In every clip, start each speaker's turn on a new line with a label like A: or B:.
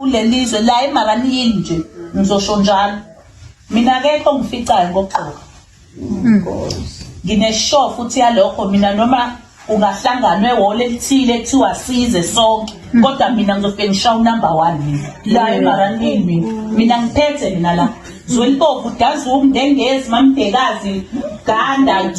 A: kulelizwe la eMaranini nje ngizosho njalo mina akekho ngificayo ngoqoqa ngineshow futhi yalokho mina noma ungahlanganwe wall elithile kuthiwa size sonke kodwa mina ngizofika ngishaw number 1 la eMaranini mina ngiphethe mina la Zwelibovu dazu mndengezi mamdekazi ganda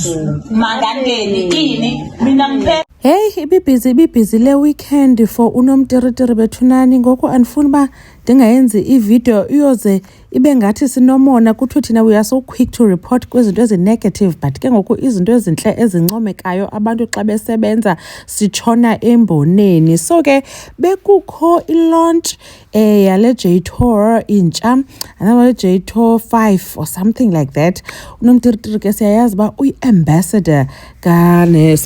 A: mangandeni kini mina ngiphethe.
B: Hey, ibibhizi le weekend for unomtiritiri bethunani ngoku andifuna uba ndingayenzi ivideo uyoze ibe ngathi sinomona kuthiwe thina we are so quick to report kwizinto ezi-negative but ke ngoku izinto ezintle ezincomekayo abantu xa besebenza sitshona emboneni. So ke bekukho i-launch yale J-Tour intsha anaba J-Tour 5 or something like that. Unomtiritiri ke siyayazi uba uyi-ambassador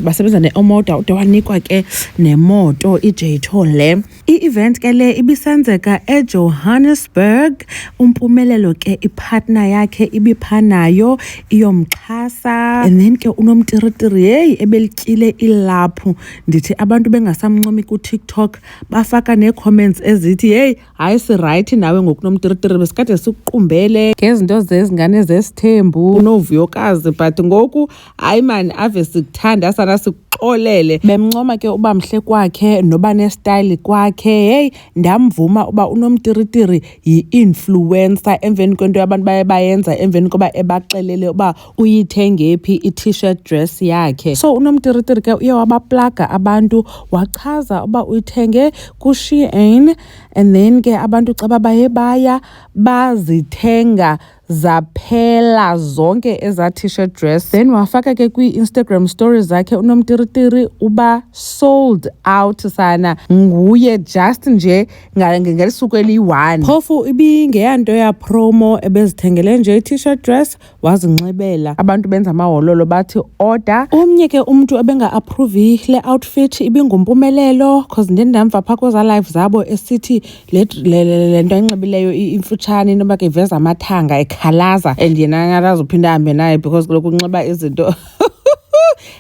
B: basebenza ne-Omoda ude wanikwa ke nemoto i-J-Tour le. I-event ke le ibisenzeka eJohannesburg. Umpumelelo ke ipartner yakhe ibiphanayo iyomxhasa and then ke unomtiritiri hey ebelityile ilaphu ndithi abantu bengasamncomi ku-TikTok bafaka nee-comments ezithi hey hayi si right nawe ngokunomtiritiri besikade sikuqumbele ngezinto zezingane zesithembu novuyokazi but ngoku hayi man ave sikuthanda sana xolele bemncoma ke uba mhle kwakhe noba nestyle kwakhe hey ndamvuma uba unomtiritiri yi-influencer emveni kwento abantu baye bayenza emveni koba ebaxelele uba uyithenge phi i-t-shirt dress yakhe. So unomtiritiri ke uye wabaplaga abantu wachaza uba uyithenge ku-Shein and then ke abantu xa babaye baya bazithenga zaphela zonke eza t-shirt dress then wafaka ke kwi-Instagram stories zakhe unomtiritiri uba sold out sana nguye just nje ngelisuku eli-1 phofu ibingeyanto ya promo ebezithengele nje i-t-shirt dress wazinxibela abantu benza amahololo bathi order. Omnye ke umntu ebenga-approve le outfit ibingumpumelelo cause ndendamva phaa kweza live zabo esithi le nto enxibileyo imfutshane into ke iveza amathanga khalaza and yena ngazophinda ahambe naye because kaloku unxiba izinto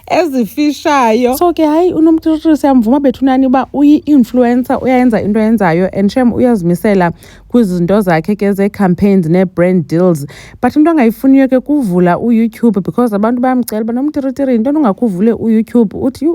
B: ezifishayo. So ke hayi unomtiritiri siyamvuma bethunani uba uyi-influencer uyayenza into yenzayo and shem uyazimisela kwizinto zakhe ke ze-campaigns ne-brand deals but into angayifuniyo ke kuvula uYouTube because abantu bayamcela uba nomtiritiri into ungakuvule uYouTube uthi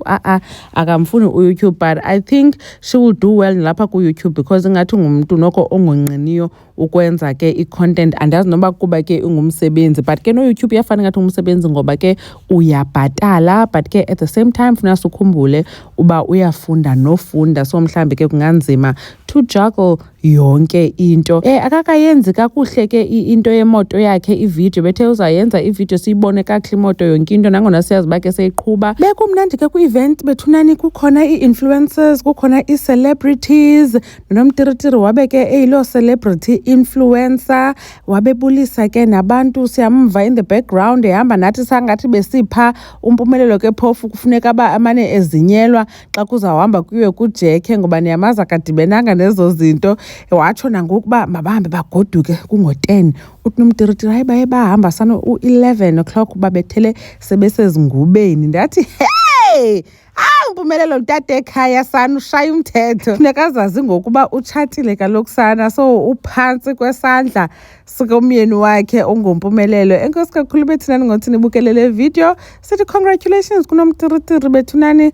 B: akamfuni uYouTube but I think she will do well lapha kuYouTube because ingathi ngumntu noko ongonqiniyo ukwenza ke i-content andazi noba kuba ke ungumsebenzi but ke no-YouTube iyafana ngathi umsebenzi ngoba ke uyabhatala but ke at the same time funeka sikhumbule uba uyafunda nofunda so mhlambi ke kunganzima to juggle yonke into. Akakayenzi kakuhle ke into yemoto yakhe ivideo bethe uzayenza ivideo siyibone kakuhle imoto yonke into nangona siyazi ba ke seyiqhuba. Bekumnandi ke kwi-event bethunani kukhona i-influencers kukhona i-celebrities nomtiritiri wabe ke eyilo celebrity influencer wabebulisa ke nabantu siyamva in the background ehamba nathi sangathi besipha umpumelelo ke phofu kufuneka ba amane ezinyelwa xa kuzahamba kuyiwe kujekhe ngoba niyamazi akadibenanga nezo zinto watsho nangokuba mabahambe bagoduke kungo-10 uthi nomtiritiri hayi baye bahamba sana u-11 o'clock babethele sebesezingubeni ndathi hey umpumelelo mtata ekhaya sana ushaya umthetho funeka azazi ngokuba utshatile kaloku sana so uphantsi kwesandla sikomyeni wakhe ongumpumelelo. Enkosi kakhulu bethunani ngothi nibukele le video sithi congratulations kunomtiritiri bethunani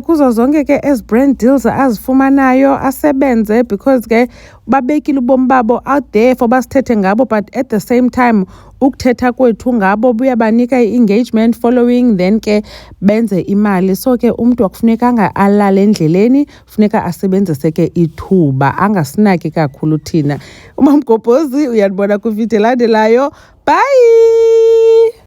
B: kuzo zonke ke ezi brand deals azifumanayo asebenze because ke babekile ubomi babo out there for basithethe ngabo but at the same time ukuthetha kwethu ngabo buyabanika i-engagement following then ke benze imali. So ke umntu akufunekanga alale endleleni funeka asebenzise ke ithuba angasinaki kakhulu thina. Umamgobhozi uyanibona kwivideo elandelayo. Bye.